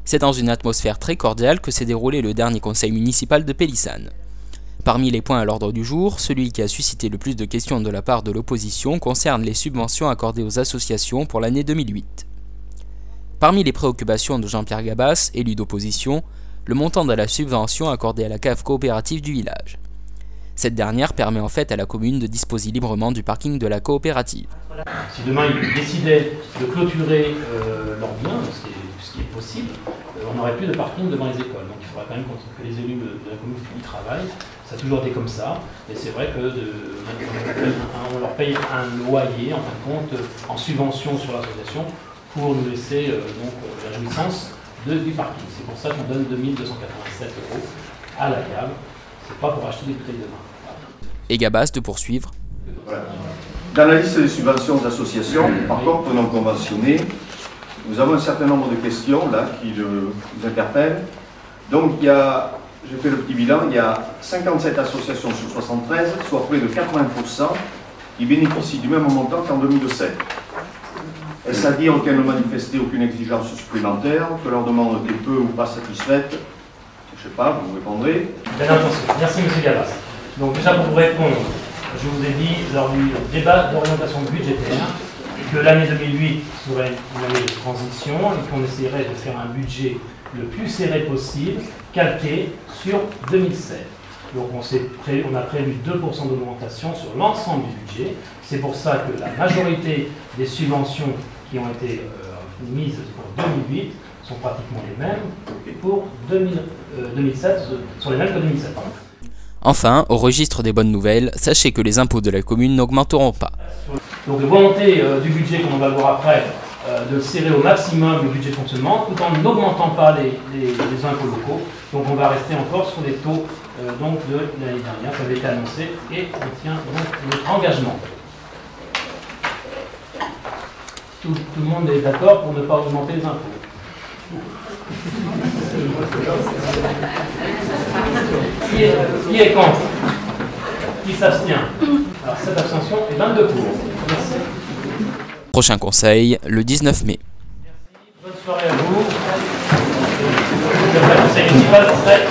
C'est dans une atmosphère très cordiale que s'est déroulé le dernier conseil municipal de Pélissane. Parmi les points à l'ordre du jour, celui qui a suscité le plus de questions de la part de l'opposition concerne les subventions accordées aux associations pour l'année 2008. Parmi les préoccupations de Jean-Pierre Gabas, élu d'opposition, le montant de la subvention accordée à la cave coopérative du village. Cette dernière permet en fait à la commune de disposer librement du parking de la coopérative. Si demain ils décidaient de clôturer leurs biens, ce qui est possible, on n'aurait plus de parking devant les écoles. Donc il faudra quand même que les élus de la commune y travaillent. Ça a toujours été comme ça. Et c'est vrai qu'on leur paye un loyer, en fin de compte, en subvention sur l'association, pour nous laisser la jouissance du parking. C'est pour ça qu'on donne 2287 € à la cave. C'est pas pour acheter des bouteilles de vin. Et Gabas de poursuivre. Voilà. Dans la liste des subventions d'associations, par contre, non conventionnées, nous avons un certain nombre de questions là qui nous interpellent. Donc il y a, j'ai fait le petit bilan, il y a 57 associations sur 73, soit près de 80%, qui bénéficient du même montant qu'en 2007. Est-ce à dire qu'elles ne manifestaient aucune exigence supplémentaire, que leur demande était peu ou pas satisfaite? Je ne sais pas, vous me répondrez. Bien attention. Merci M. Gabas. Donc déjà pour vous répondre, je vous ai dit lors du débat d'orientation budgétaire que l'année 2008 serait une année de transition et qu'on essaierait de faire un budget le plus serré possible, calqué sur 2007. Donc on a prévu 2% d'augmentation sur l'ensemble du budget. C'est pour ça que la majorité des subventions qui ont été mises pour 2008 sont pratiquement les mêmes pour 2007, sont les mêmes que 2007. Pardon. Enfin, au registre des bonnes nouvelles, sachez que les impôts de la commune n'augmenteront pas. Donc la volonté du budget, comme on va le voir après, de serrer au maximum le budget de fonctionnement, tout en n'augmentant pas les impôts locaux. Donc on va rester encore sur les taux de l'année dernière, ça avait été annoncé, et on tient donc notre engagement. Tout le monde est d'accord pour ne pas augmenter les impôts. Qui est contre? Qui s'abstient? Alors cette abstention est 22 pour. Merci. Prochain conseil, le 19 mai. Merci. Bonne soirée à vous. Le conseil municipal serait